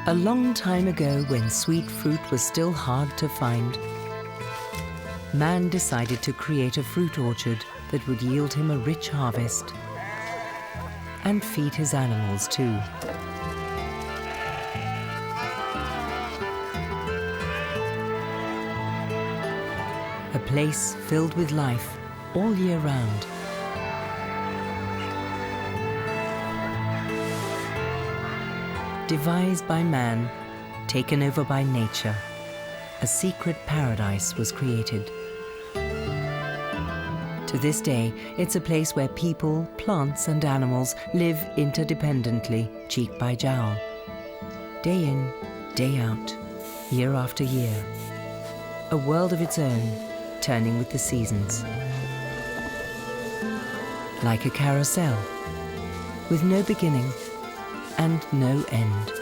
A long time ago, when sweet fruit was still hard to find, man decided to create a fruit orchard that would yield him a rich harvest and feed his animals too. A place filled with life all year round. Devised by man, taken over by nature, a secret paradise was created. To this day, it's a place where people, plants and animals live interdependently, cheek by jowl. Day in, day out, year after year. A world of its own, turning with the seasons. Like a carousel, with no beginning and no end.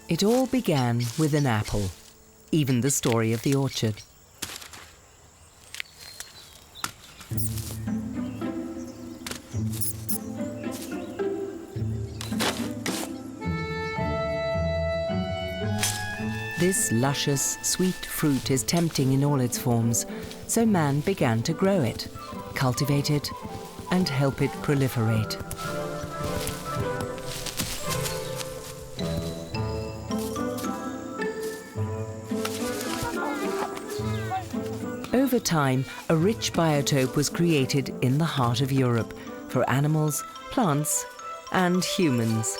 It all began with an apple, even the story of the orchard. This luscious, sweet fruit is tempting in all its forms, so man began to grow it, cultivate it, and help it proliferate. Over time, a rich biotope was created in the heart of Europe for animals, plants, and humans.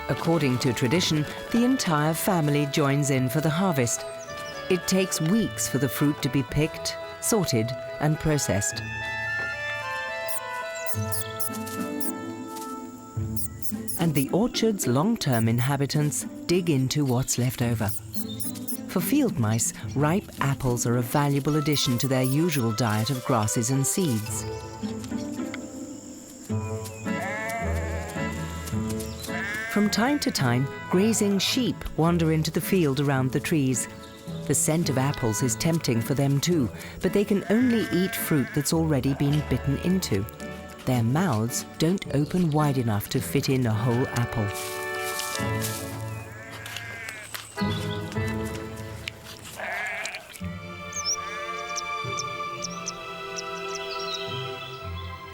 According to tradition, the entire family joins in for the harvest. It takes weeks for the fruit to be picked, sorted, and processed. And the orchard's long-term inhabitants dig into what's left over. For field mice, ripe apples are a valuable addition to their usual diet of grasses and seeds. From time to time, grazing sheep wander into the field around the trees. The scent of apples is tempting for them too, but they can only eat fruit that's already been bitten into. Their mouths don't open wide enough to fit in a whole apple.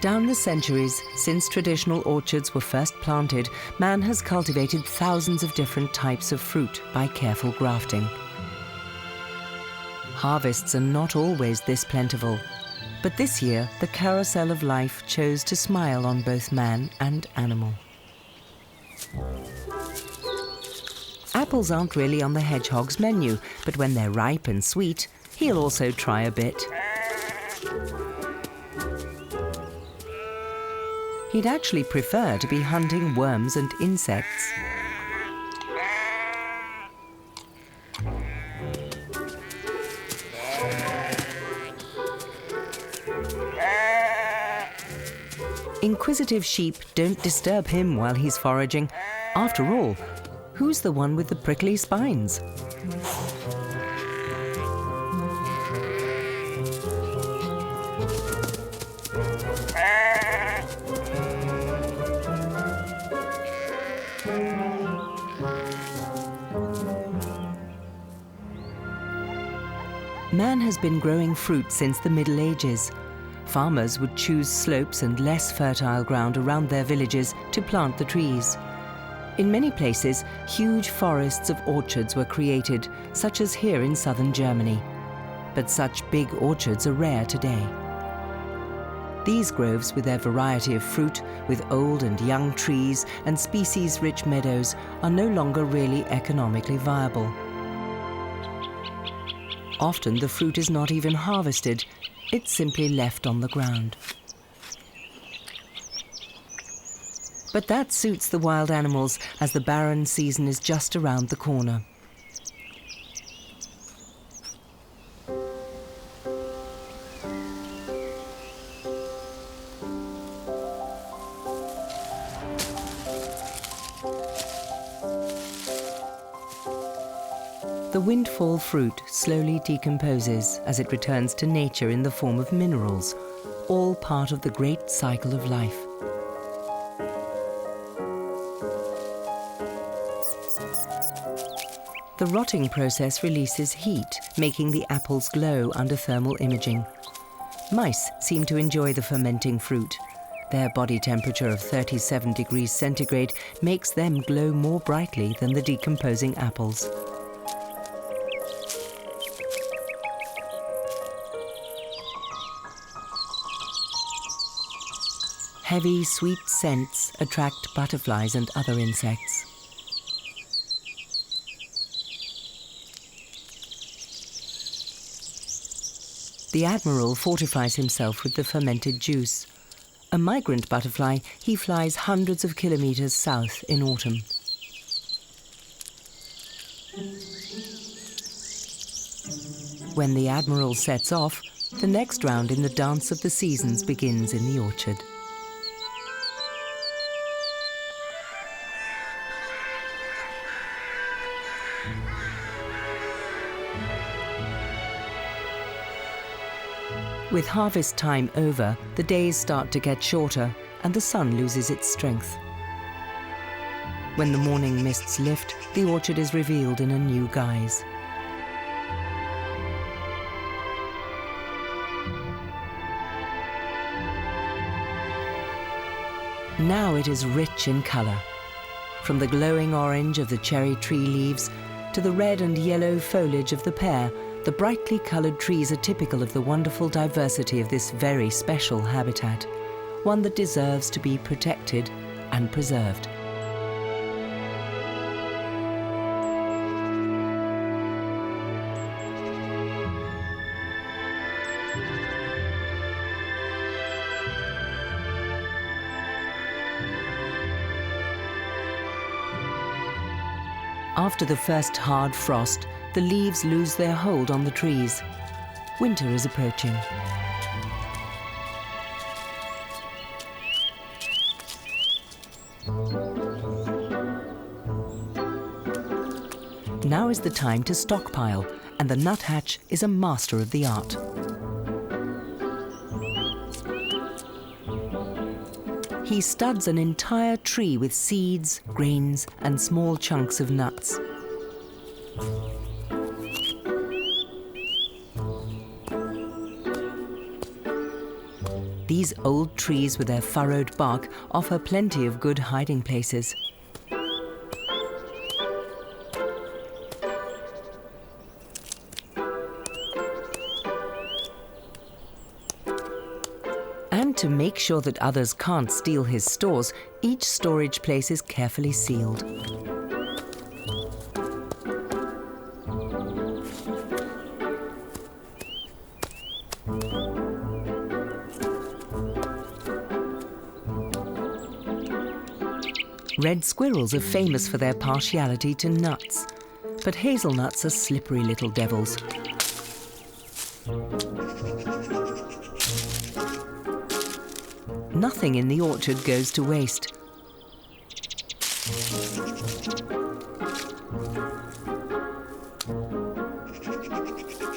Down the centuries, since traditional orchards were first planted, man has cultivated thousands of different types of fruit by careful grafting. Harvests are not always this plentiful. But this year, the carousel of life chose to smile on both man and animal. Apples aren't really on the hedgehog's menu, but when they're ripe and sweet, he'll also try a bit. He'd actually prefer to be hunting worms and insects. Inquisitive sheep don't disturb him while he's foraging. After all, who's the one with the prickly spines? Man has been growing fruit since the Middle Ages. Farmers would choose slopes and less fertile ground around their villages to plant the trees. In many places, huge forests of orchards were created, such as here in southern Germany. But such big orchards are rare today. These groves, with their variety of fruit, with old and young trees and species-rich meadows, are no longer really economically viable. Often the fruit is not even harvested, it's simply left on the ground. But that suits the wild animals, as the barren season is just around the corner. The windfall fruit slowly decomposes as it returns to nature in the form of minerals, all part of the great cycle of life. The rotting process releases heat, making the apples glow under thermal imaging. Mice seem to enjoy the fermenting fruit. Their body temperature of 37 degrees centigrade makes them glow more brightly than the decomposing apples. Heavy, sweet scents attract butterflies and other insects. The admiral fortifies himself with the fermented juice. A migrant butterfly, he flies hundreds of kilometers south in autumn. When the admiral sets off, the next round in the dance of the seasons begins in the orchard. With harvest time over, the days start to get shorter and the sun loses its strength. When the morning mists lift, the orchard is revealed in a new guise. Now it is rich in color. From the glowing orange of the cherry tree leaves to the red and yellow foliage of the pear, the brightly colored trees are typical of the wonderful diversity of this very special habitat, one that deserves to be protected and preserved. After the first hard frost, the leaves lose their hold on the trees. Winter is approaching. Now is the time to stockpile, and the nuthatch is a master of the art. He studs an entire tree with seeds, grains, and small chunks of nuts. These old trees with their furrowed bark offer plenty of good hiding places. And to make sure that others can't steal his stores, each storage place is carefully sealed. Red squirrels are famous for their partiality to nuts, but hazelnuts are slippery little devils. Nothing in the orchard goes to waste.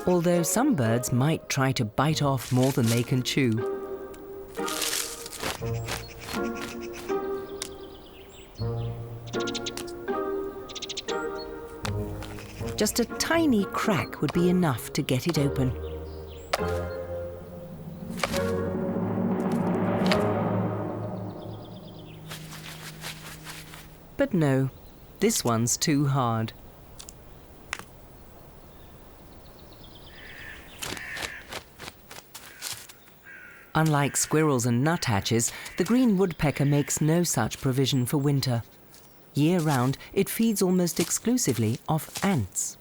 Although some birds might try to bite off more than they can chew. Just a tiny crack would be enough to get it open. But no, this one's too hard. Unlike squirrels and nuthatches, the green woodpecker makes no such provision for winter. Year-round, it feeds almost exclusively off ants.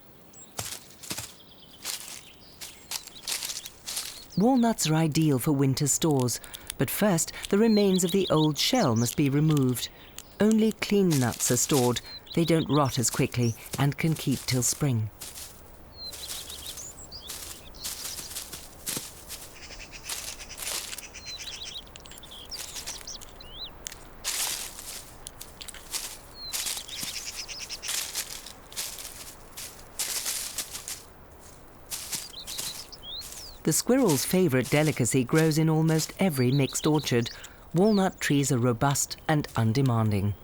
Walnuts are ideal for winter stores, but first the remains of the old shell must be removed. Only clean nuts are stored. They don't rot as quickly and can keep till spring. The squirrel's favourite delicacy grows in almost every mixed orchard. Walnut trees are robust and undemanding.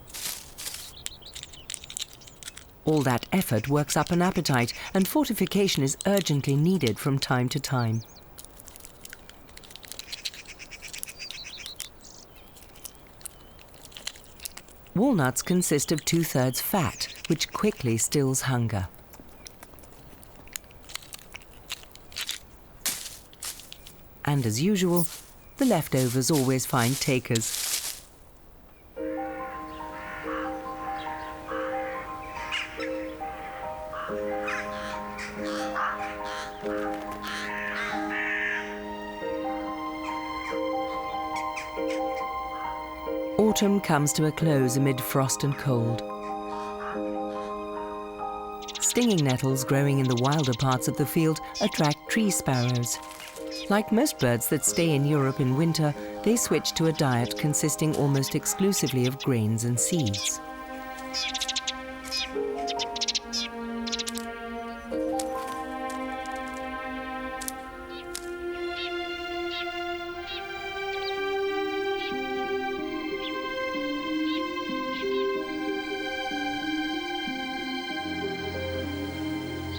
All that effort works up an appetite, and fortification is urgently needed from time to time. Walnuts consist of 2/3 fat, which quickly stills hunger. And as usual, the leftovers always find takers. Autumn comes to a close amid frost and cold. Stinging nettles growing in the wilder parts of the field attract tree sparrows. Like most birds that stay in Europe in winter, they switch to a diet consisting almost exclusively of grains and seeds.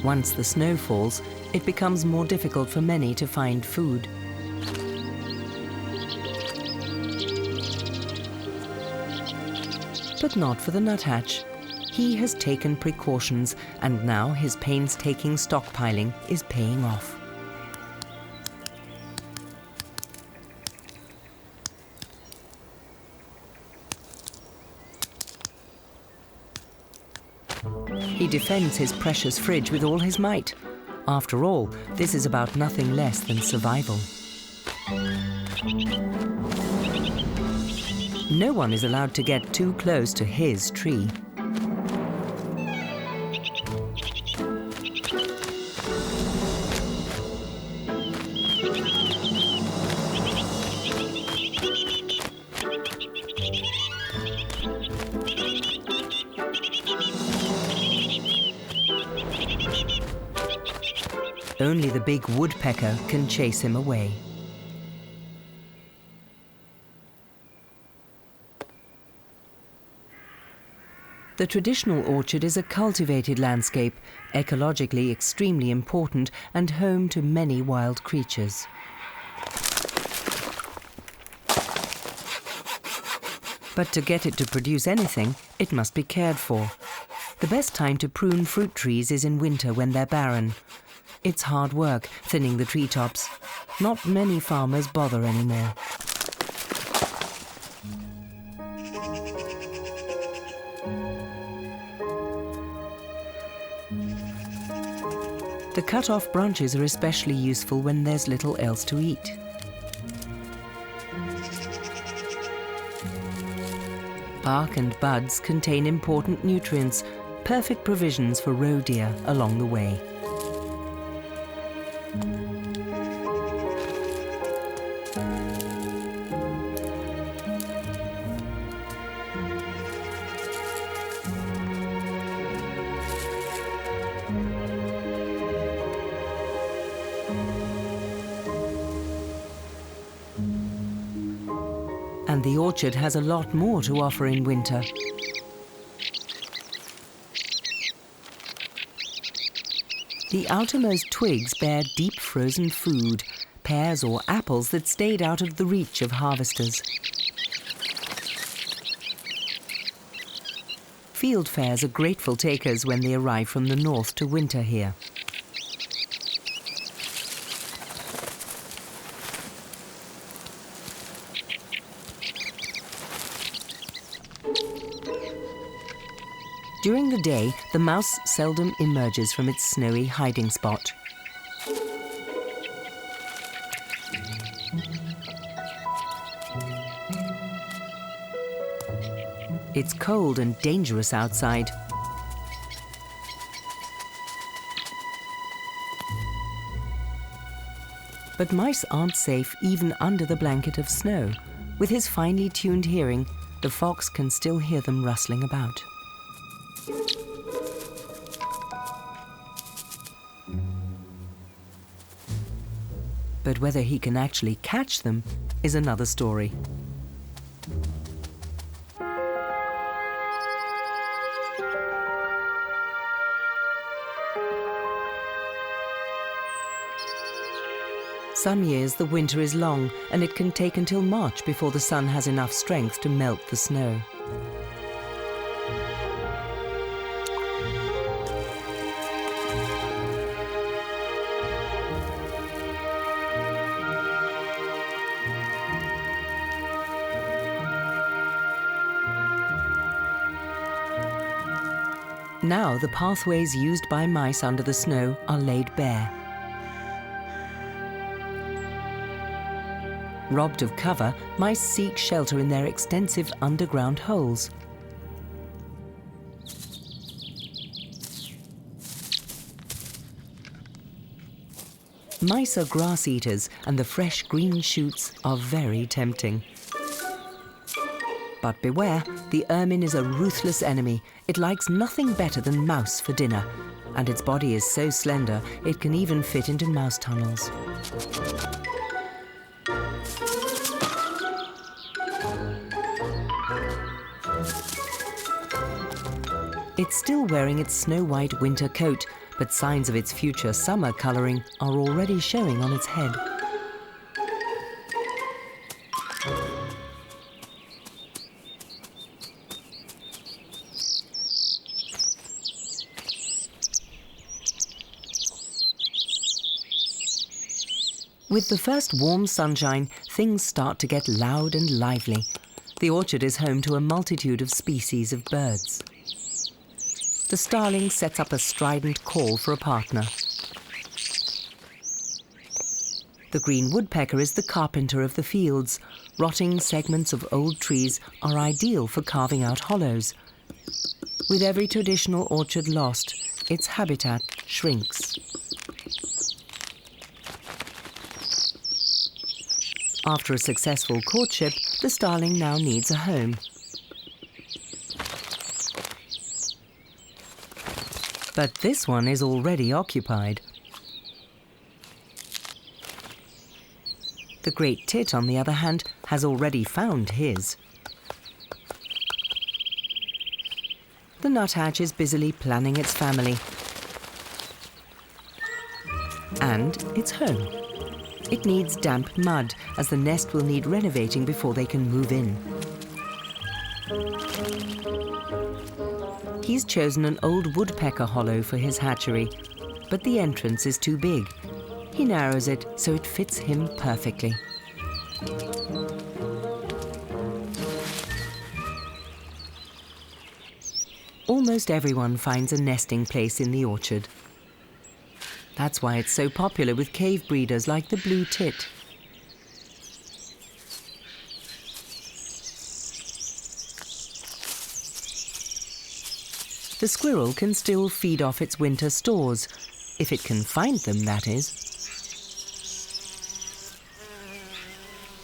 Once the snow falls, it becomes more difficult for many to find food. But not for the nuthatch. He has taken precautions, and now his painstaking stockpiling is paying off. He defends his precious fridge with all his might. After all, this is about nothing less than survival. No one is allowed to get too close to his tree. Only the big woodpecker can chase him away. The traditional orchard is a cultivated landscape, ecologically extremely important and home to many wild creatures. But to get it to produce anything, it must be cared for. The best time to prune fruit trees is in winter when they're barren. It's hard work thinning the treetops. Not many farmers bother anymore. The cut-off branches are especially useful when there's little else to eat. Bark and buds contain important nutrients, perfect provisions for roe deer along the way. And the orchard has a lot more to offer in winter. The outermost twigs bear deep frozen food, pears or apples that stayed out of the reach of harvesters. Fieldfares are grateful takers when they arrive from the north to winter here. During the day, the mouse seldom emerges from its snowy hiding spot. It's cold and dangerous outside. But mice aren't safe even under the blanket of snow. With his finely tuned hearing, the fox can still hear them rustling about. But whether he can actually catch them is another story. Some years the winter is long, and it can take until March before the sun has enough strength to melt the snow. Now the pathways used by mice under the snow are laid bare. Robbed of cover, mice seek shelter in their extensive underground holes. Mice are grass eaters, and the fresh green shoots are very tempting. But beware, the ermine is a ruthless enemy. It likes nothing better than mouse for dinner, and its body is so slender it can even fit into mouse tunnels. It's still wearing its snow-white winter coat, but signs of its future summer colouring are already showing on its head. With the first warm sunshine, things start to get loud and lively. The orchard is home to a multitude of species of birds. The starling sets up a strident call for a partner. The green woodpecker is the carpenter of the fields. Rotting segments of old trees are ideal for carving out hollows. With every traditional orchard lost, its habitat shrinks. After a successful courtship, the starling now needs a home. But this one is already occupied. The great tit, on the other hand, has already found his. The nuthatch is busily planning its family and its home. It needs damp mud, as the nest will need renovating before they can move in. He's chosen an old woodpecker hollow for his hatchery, but the entrance is too big. He narrows it so it fits him perfectly. Almost everyone finds a nesting place in the orchard. That's why it's so popular with cave breeders like the blue tit. The squirrel can still feed off its winter stores, if it can find them, that is.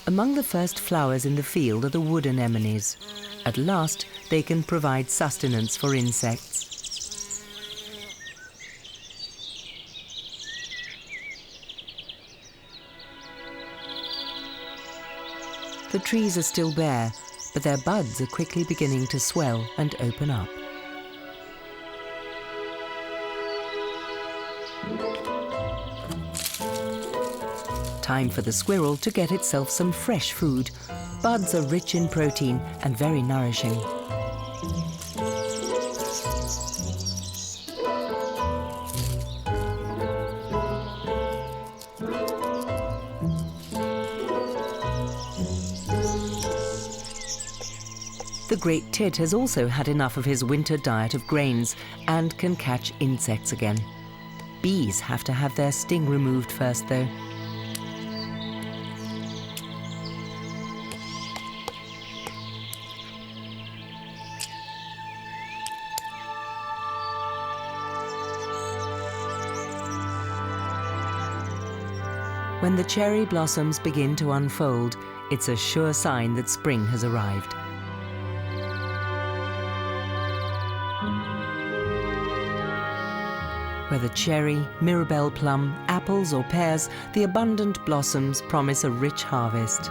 Among the first flowers in the field are the wood anemones. At last, they can provide sustenance for insects. The trees are still bare, but their buds are quickly beginning to swell and open up. Time for the squirrel to get itself some fresh food. Buds are rich in protein and very nourishing. The great tit has also had enough of his winter diet of grains and can catch insects again. Bees have to have their sting removed first, though. When the cherry blossoms begin to unfold, it's a sure sign that spring has arrived. Whether cherry, mirabelle plum, apples or pears, the abundant blossoms promise a rich harvest.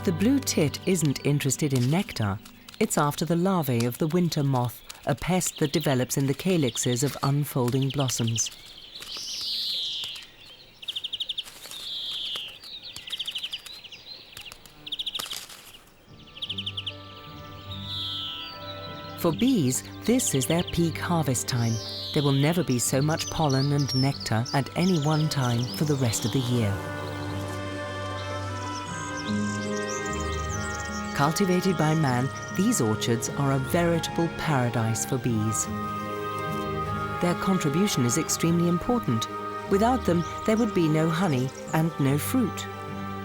The blue tit isn't interested in nectar. It's after the larvae of the winter moth, a pest that develops in the calyxes of unfolding blossoms. For bees, this is their peak harvest time. There will never be so much pollen and nectar at any one time for the rest of the year. Cultivated by man, these orchards are a veritable paradise for bees. Their contribution is extremely important. Without them, there would be no honey and no fruit.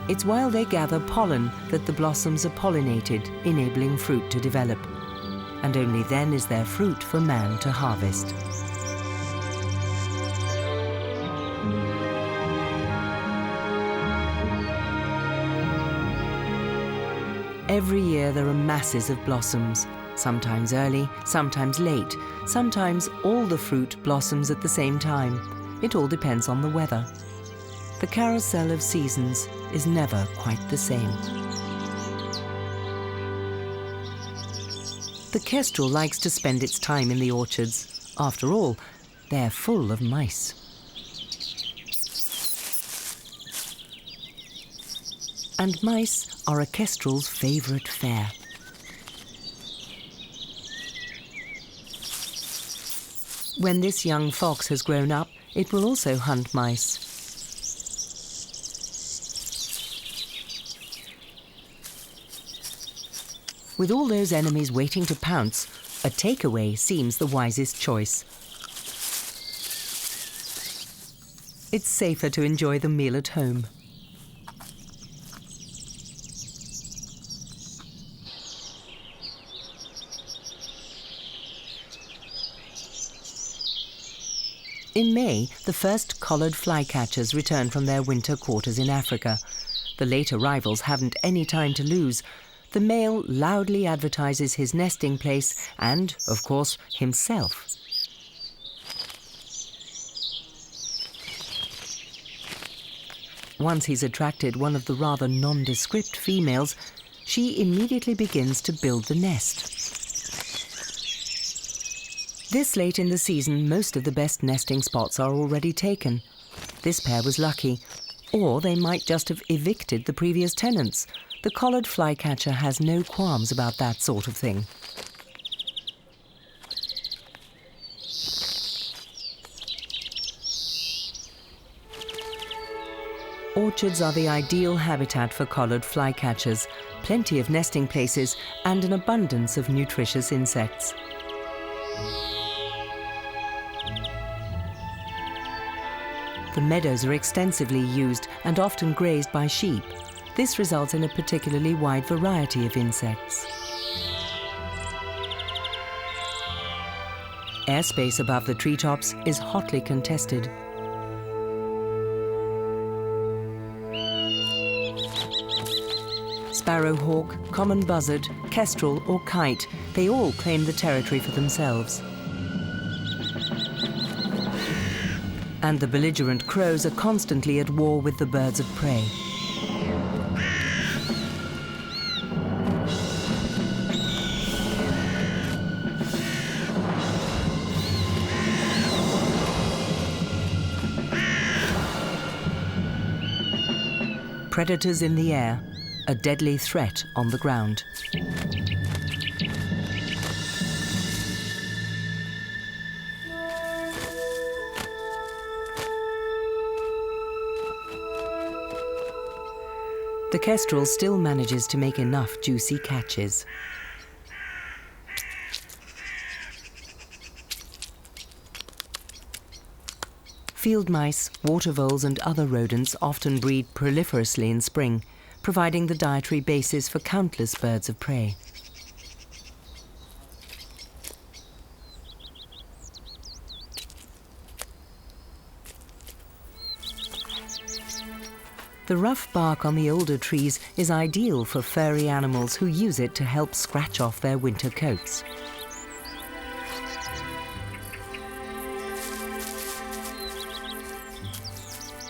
It's while they gather pollen that the blossoms are pollinated, enabling fruit to develop. And only then is there fruit for man to harvest. Every year there are masses of blossoms, sometimes early, sometimes late, sometimes all the fruit blossoms at the same time. It all depends on the weather. The carousel of seasons is never quite the same. The kestrel likes to spend its time in the orchards. After all, they're full of mice. And mice are a kestrel's favourite fare. When this young fox has grown up, it will also hunt mice. With all those enemies waiting to pounce, a takeaway seems the wisest choice. It's safer to enjoy the meal at home. In May, the first collared flycatchers return from their winter quarters in Africa. The late arrivals haven't any time to lose. The male loudly advertises his nesting place and, of course, himself. Once he's attracted one of the rather nondescript females, she immediately begins to build the nest. This late in the season, most of the best nesting spots are already taken. This pair was lucky, or they might just have evicted the previous tenants. The collared flycatcher has no qualms about that sort of thing. Orchards are the ideal habitat for collared flycatchers, plenty of nesting places and an abundance of nutritious insects. The meadows are extensively used and often grazed by sheep. This results in a particularly wide variety of insects. Airspace above the treetops is hotly contested. Sparrowhawk, common buzzard, kestrel or kite, they all claim the territory for themselves. And the belligerent crows are constantly at war with the birds of prey. Predators in the air, a deadly threat on the ground. The kestrel still manages to make enough juicy catches. Field mice, water voles and other rodents often breed proliferously in spring, providing the dietary basis for countless birds of prey. The rough bark on the older trees is ideal for furry animals who use it to help scratch off their winter coats.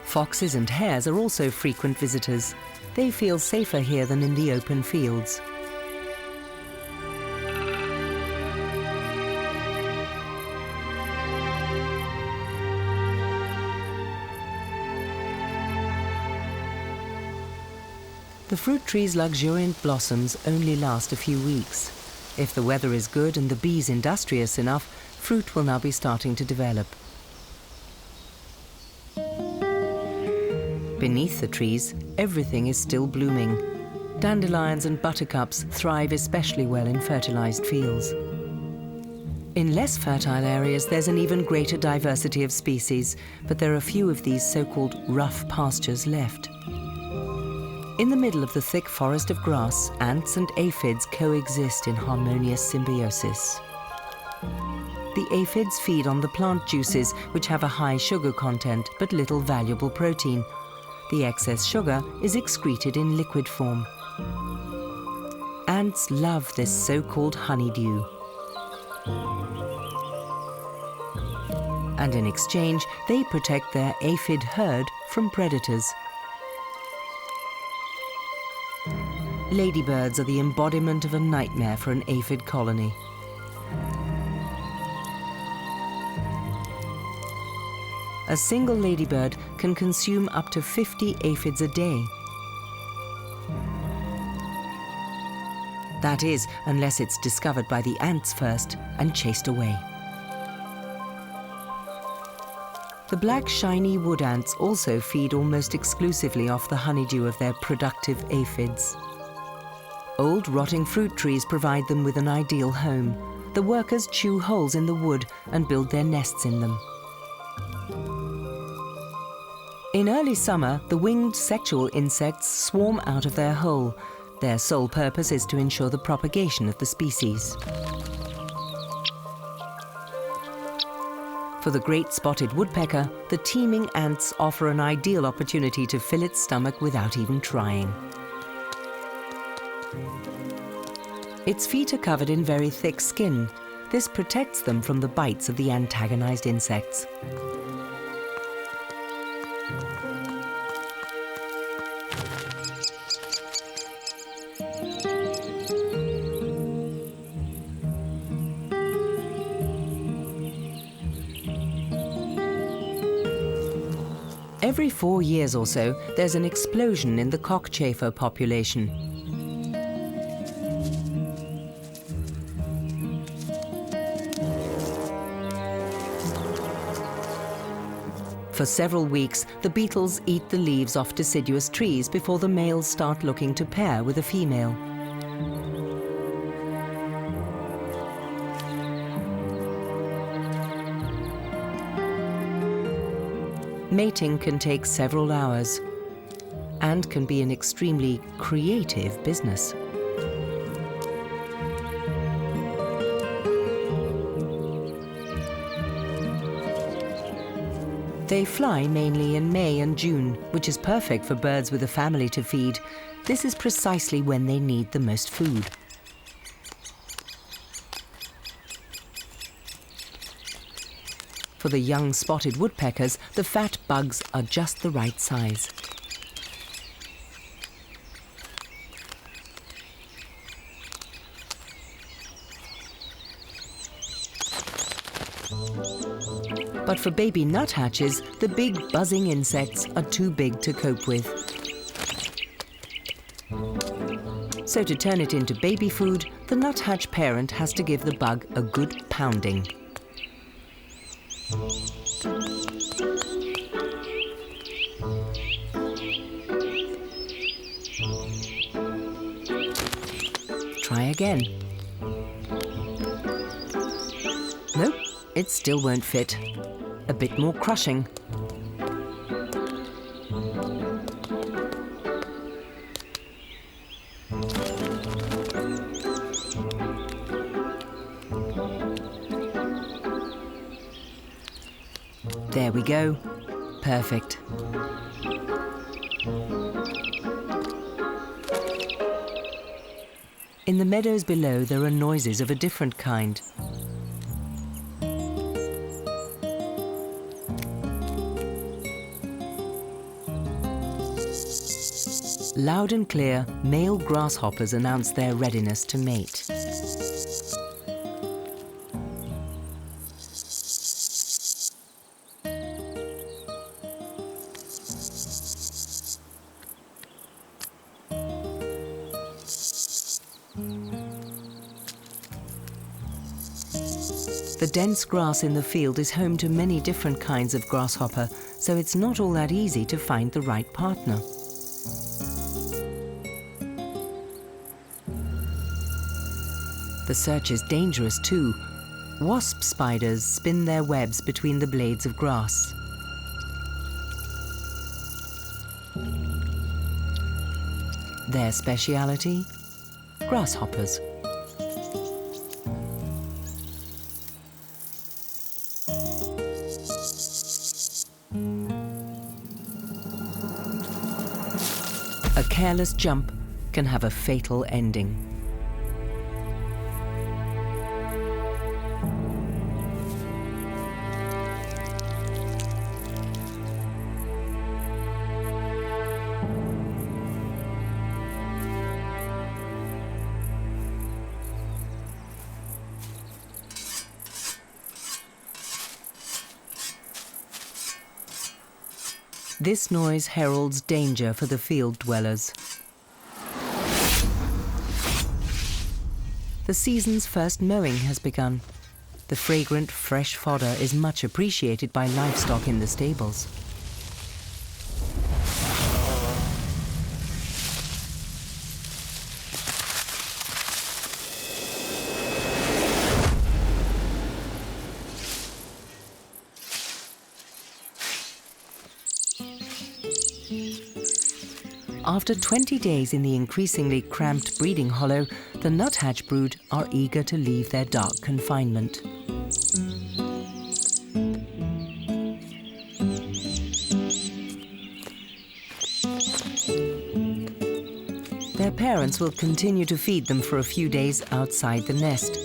Foxes and hares are also frequent visitors. They feel safer here than in the open fields. The fruit tree's luxuriant blossoms only last a few weeks. If the weather is good and the bees industrious enough, fruit will now be starting to develop. Beneath the trees, everything is still blooming. Dandelions and buttercups thrive especially well in fertilized fields. In less fertile areas, there's an even greater diversity of species, but there are few of these so-called rough pastures left. In the middle of the thick forest of grass, ants and aphids coexist in harmonious symbiosis. The aphids feed on the plant juices, which have a high sugar content but little valuable protein. The excess sugar is excreted in liquid form. Ants love this so-called honeydew. And in exchange, they protect their aphid herd from predators. Ladybirds are the embodiment of a nightmare for an aphid colony. A single ladybird can consume up to 50 aphids a day. That is, unless it's discovered by the ants first and chased away. The black shiny wood ants also feed almost exclusively off the honeydew of their productive aphids. Old rotting fruit trees provide them with an ideal home. The workers chew holes in the wood and build their nests in them. In early summer, the winged sexual insects swarm out of their hole. Their sole purpose is to ensure the propagation of the species. For the great spotted woodpecker, the teeming ants offer an ideal opportunity to fill its stomach without even trying. Its feet are covered in very thick skin. This protects them from the bites of the antagonized insects. Every 4 years or so, there's an explosion in the cockchafer population. For several weeks, the beetles eat the leaves off deciduous trees before the males start looking to pair with a female. Mating can take several hours and can be an extremely creative business. They fly mainly in May and June, which is perfect for birds with a family to feed. This is precisely when they need the most food. For the young spotted woodpeckers, the fat bugs are just the right size. But for baby nuthatches, the big buzzing insects are too big to cope with. So to turn it into baby food, the nuthatch parent has to give the bug a good pounding. Try again. Nope, it still won't fit. A bit more crushing. There we go. Perfect. In the meadows below, there are noises of a different kind. Loud and clear, male grasshoppers announce their readiness to mate. The dense grass in the field is home to many different kinds of grasshopper, so it's not all that easy to find the right partner. The search is dangerous too. Wasp spiders spin their webs between the blades of grass. Their speciality? Grasshoppers. A careless jump can have a fatal ending. This noise heralds danger for the field dwellers. The season's first mowing has begun. The fragrant, fresh fodder is much appreciated by livestock in the stables. After 20 days in the increasingly cramped breeding hollow, the nuthatch brood are eager to leave their dark confinement. Their parents will continue to feed them for a few days outside the nest.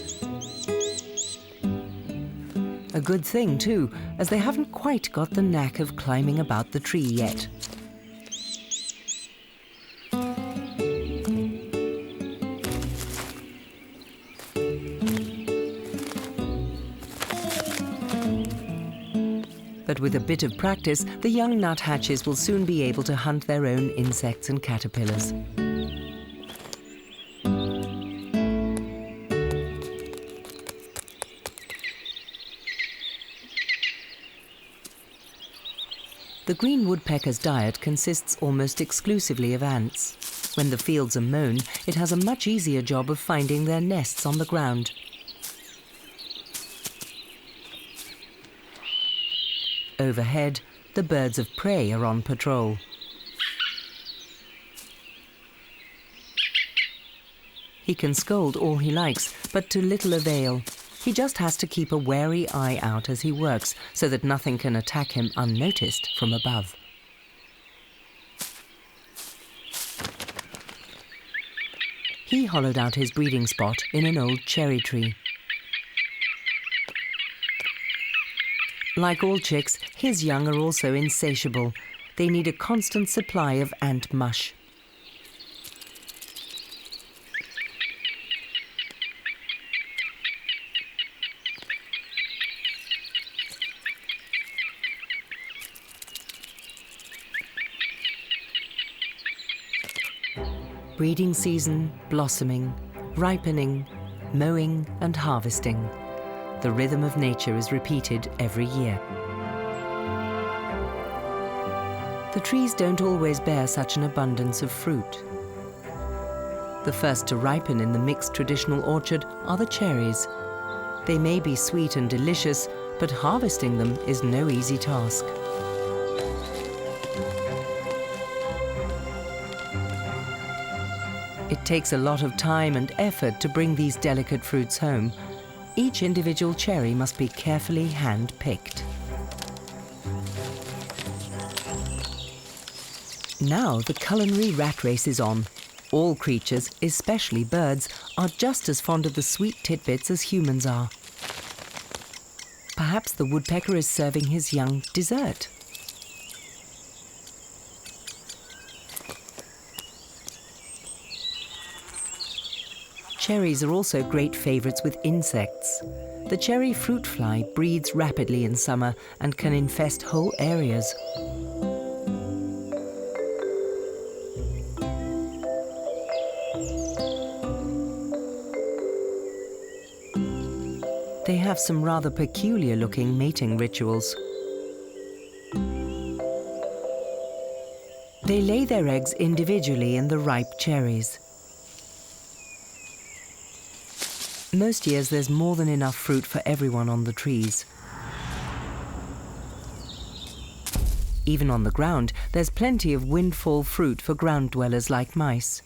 A good thing, too, as they haven't quite got the knack of climbing about the tree yet. But with a bit of practice, the young nuthatches will soon be able to hunt their own insects and caterpillars. The green woodpecker's diet consists almost exclusively of ants. When the fields are mown, it has a much easier job of finding their nests on the ground. Overhead, the birds of prey are on patrol. He can scold all he likes, but to little avail. He just has to keep a wary eye out as he works, so that nothing can attack him unnoticed from above. He hollowed out his breeding spot in an old cherry tree. Like all chicks, his young are also insatiable. They need a constant supply of ant mush. Breeding season, blossoming, ripening, mowing and harvesting. The rhythm of nature is repeated every year. The trees don't always bear such an abundance of fruit. The first to ripen in the mixed traditional orchard are the cherries. They may be sweet and delicious, but harvesting them is no easy task. It takes a lot of time and effort to bring these delicate fruits home. Each individual cherry must be carefully hand-picked. Now the culinary rat race is on. All creatures, especially birds, are just as fond of the sweet tidbits as humans are. Perhaps the woodpecker is serving his young dessert. Cherries are also great favourites with insects. The cherry fruit fly breeds rapidly in summer and can infest whole areas. They have some rather peculiar-looking mating rituals. They lay their eggs individually in the ripe cherries. Most years there's more than enough fruit for everyone on the trees. Even on the ground, there's plenty of windfall fruit for ground dwellers like mice.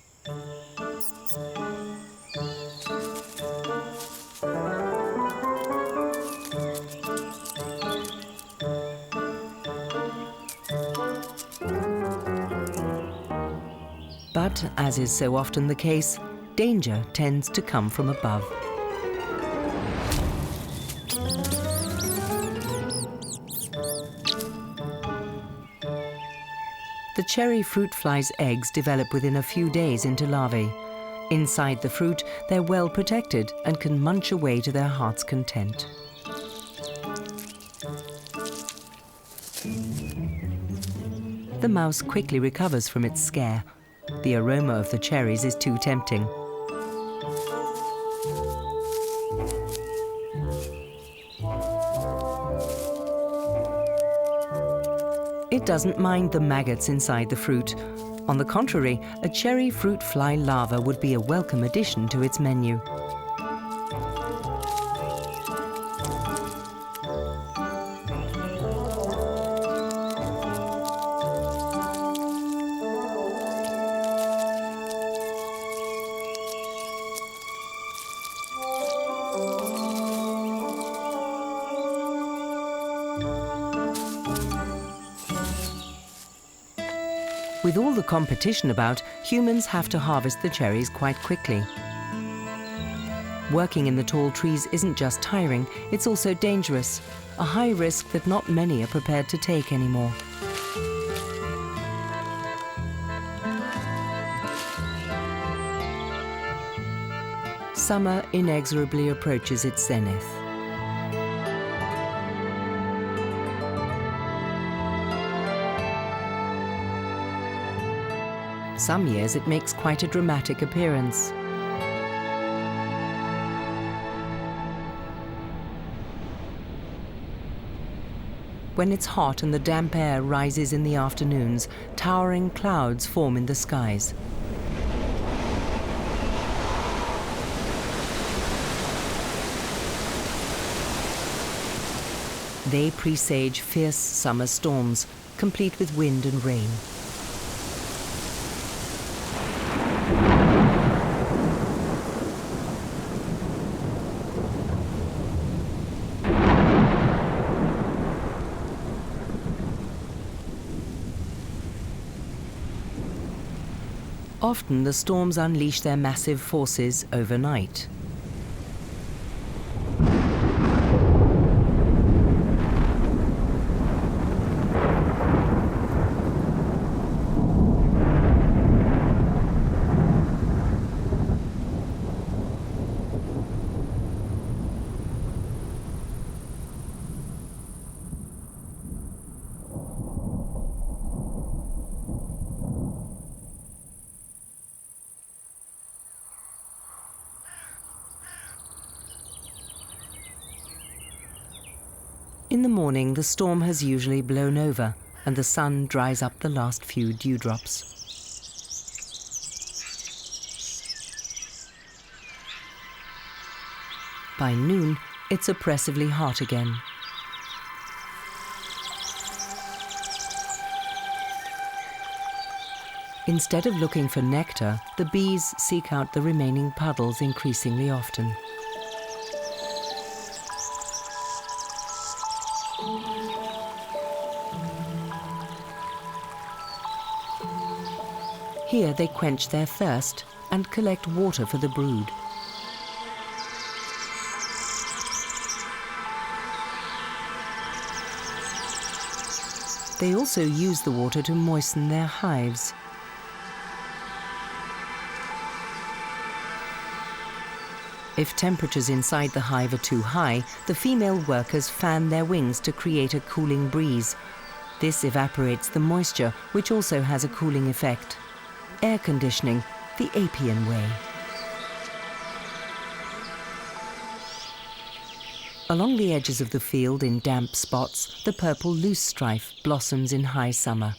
But, as is so often the case, danger tends to come from above. The cherry fruit fly's eggs develop within a few days into larvae. Inside the fruit, they're well protected and can munch away to their heart's content. The mouse quickly recovers from its scare. The aroma of the cherries is too tempting. It doesn't mind the maggots inside the fruit. On the contrary, a cherry fruit fly larva would be a welcome addition to its menu. With all the competition about, humans have to harvest the cherries quite quickly. Working in the tall trees isn't just tiring, it's also dangerous, a high risk that not many are prepared to take anymore. Summer inexorably approaches its zenith. Some years it makes quite a dramatic appearance. When it's hot and the damp air rises in the afternoons, towering clouds form in the skies. They presage fierce summer storms, complete with wind and rain. Often the storms unleash their massive forces overnight. In the morning, the storm has usually blown over, and the sun dries up the last few dewdrops. By noon, it's oppressively hot again. Instead of looking for nectar, the bees seek out the remaining puddles increasingly often. Here they quench their thirst and collect water for the brood. They also use the water to moisten their hives. If temperatures inside the hive are too high, the female workers fan their wings to create a cooling breeze. This evaporates the moisture, which also has a cooling effect. Air conditioning, the Apian way. Along the edges of the field in damp spots, the purple loosestrife blossoms in high summer.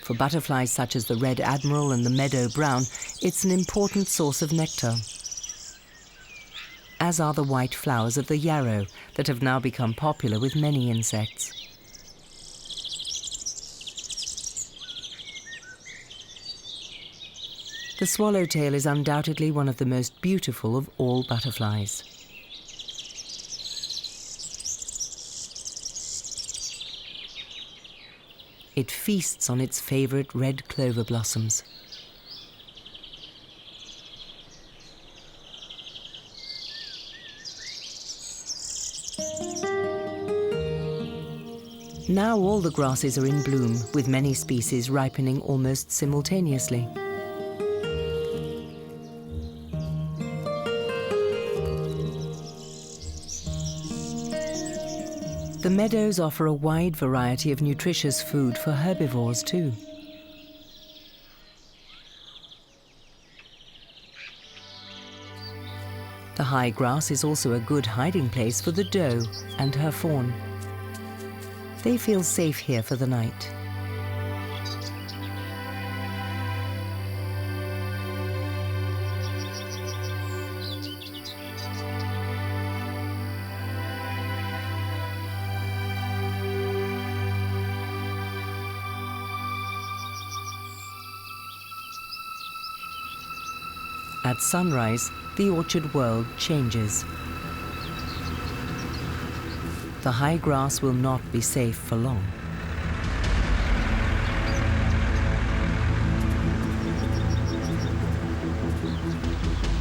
For butterflies such as the red admiral and the meadow brown, it's an important source of nectar. As are the white flowers of the yarrow that have now become popular with many insects. The swallowtail is undoubtedly one of the most beautiful of all butterflies. It feasts on its favorite red clover blossoms. Now all the grasses are in bloom, with many species ripening almost simultaneously. The meadows offer a wide variety of nutritious food for herbivores too. The high grass is also a good hiding place for the doe and her fawn. They feel safe here for the night. At sunrise, the orchard world changes. The high grass will not be safe for long.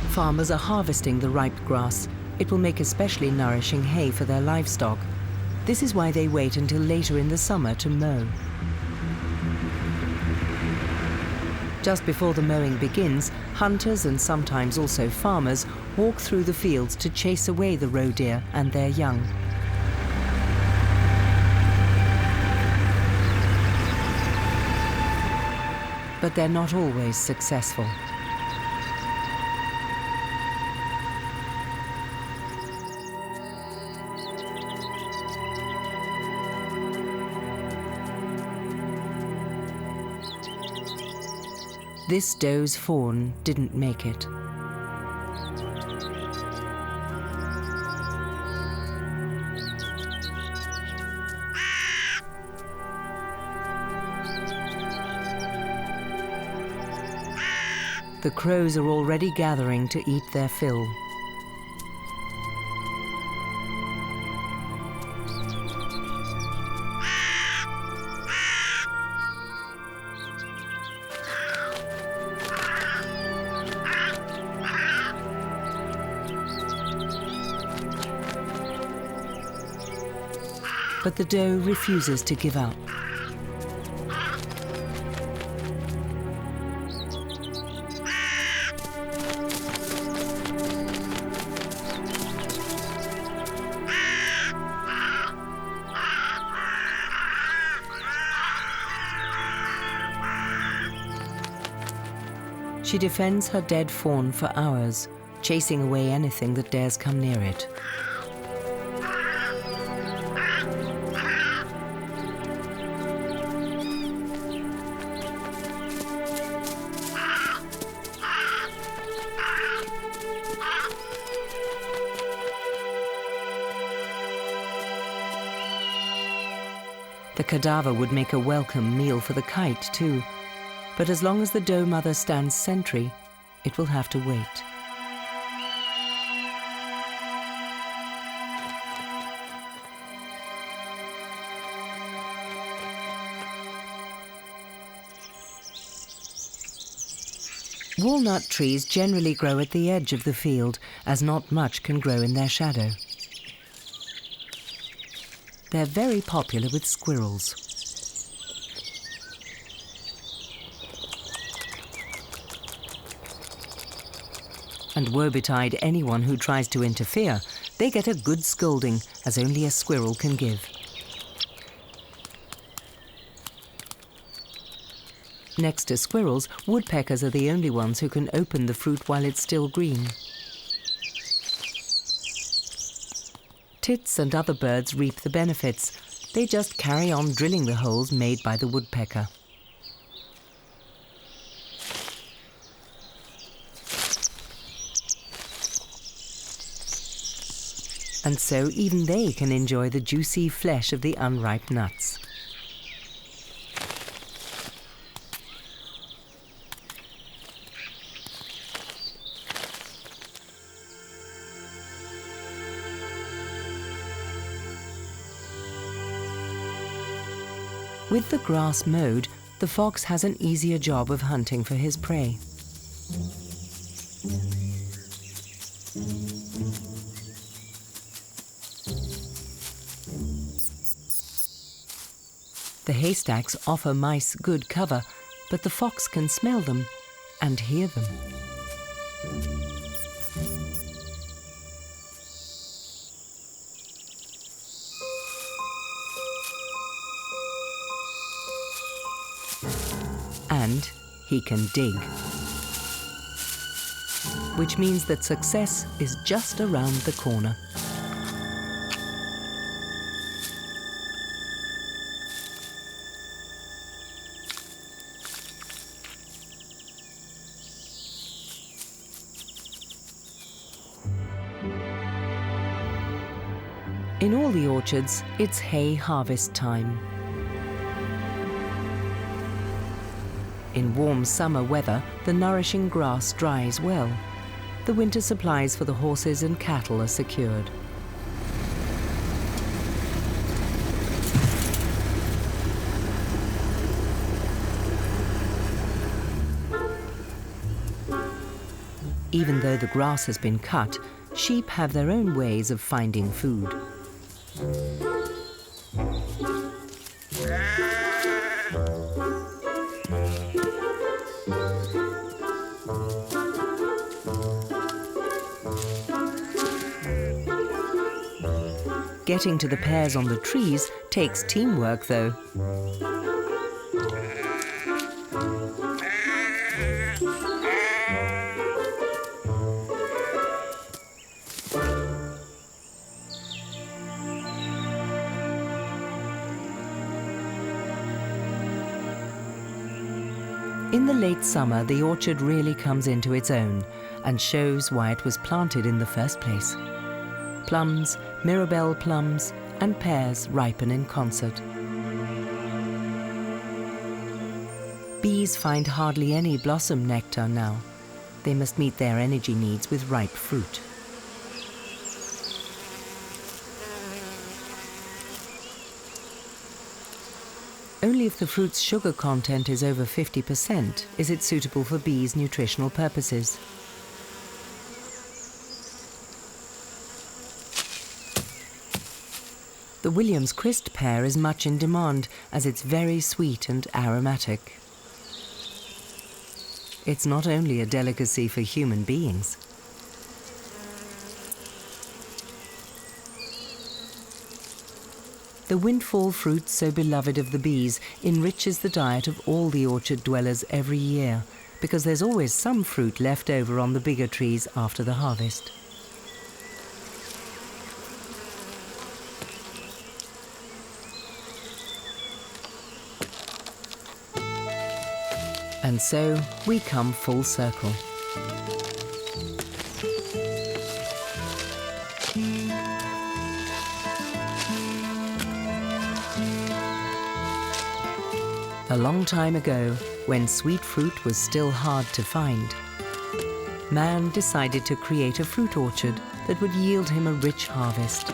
Farmers are harvesting the ripe grass. It will make especially nourishing hay for their livestock. This is why they wait until later in the summer to mow. Just before the mowing begins, hunters and sometimes also farmers walk through the fields to chase away the roe deer and their young. But they're not always successful. This doe's fawn didn't make it. The crows are already gathering to eat their fill. But the doe refuses to give up. She defends her dead fawn for hours, chasing away anything that dares come near it. The cadaver would make a welcome meal for the kite too, but as long as the doe mother stands sentry, it will have to wait. Walnut trees generally grow at the edge of the field, as not much can grow in their shadow. They're very popular with squirrels. And woe betide anyone who tries to interfere. They get a good scolding, as only a squirrel can give. Next to squirrels, woodpeckers are the only ones who can open the fruit while it's still green. Tits and other birds reap the benefits. They just carry on drilling the holes made by the woodpecker. And so even they can enjoy the juicy flesh of the unripe nuts. With the grass mowed, the fox has an easier job of hunting for his prey. The haystacks offer mice good cover, but the fox can smell them and hear them. And he can dig, which means that success is just around the corner. In all the orchards, it's hay harvest time. In warm summer weather, the nourishing grass dries well. The winter supplies for the horses and cattle are secured. Even though the grass has been cut, sheep have their own ways of finding food. Getting to the pears on the trees takes teamwork, though. In the late summer, the orchard really comes into its own and shows why it was planted in the first place. Plums, Mirabelle plums, and pears ripen in concert. Bees find hardly any blossom nectar now. They must meet their energy needs with ripe fruit. Only if the fruit's sugar content is over 50% is it suitable for bees' nutritional purposes. The Williams Christ pear is much in demand as it's very sweet and aromatic. It's not only a delicacy for human beings. The windfall fruit, so beloved of the bees, enriches the diet of all the orchard dwellers every year, because there's always some fruit left over on the bigger trees after the harvest. And so we come full circle. A long time ago, when sweet fruit was still hard to find, man decided to create a fruit orchard that would yield him a rich harvest.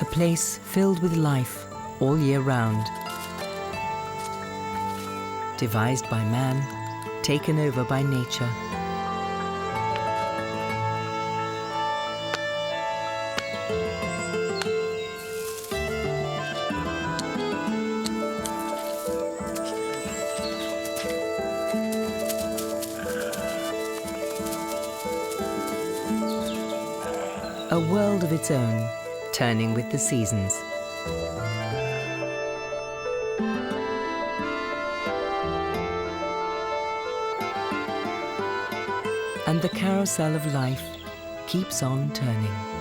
A place filled with life all year round. Devised by man, taken over by nature. A world of its own, turning with the seasons. And the carousel of life keeps on turning.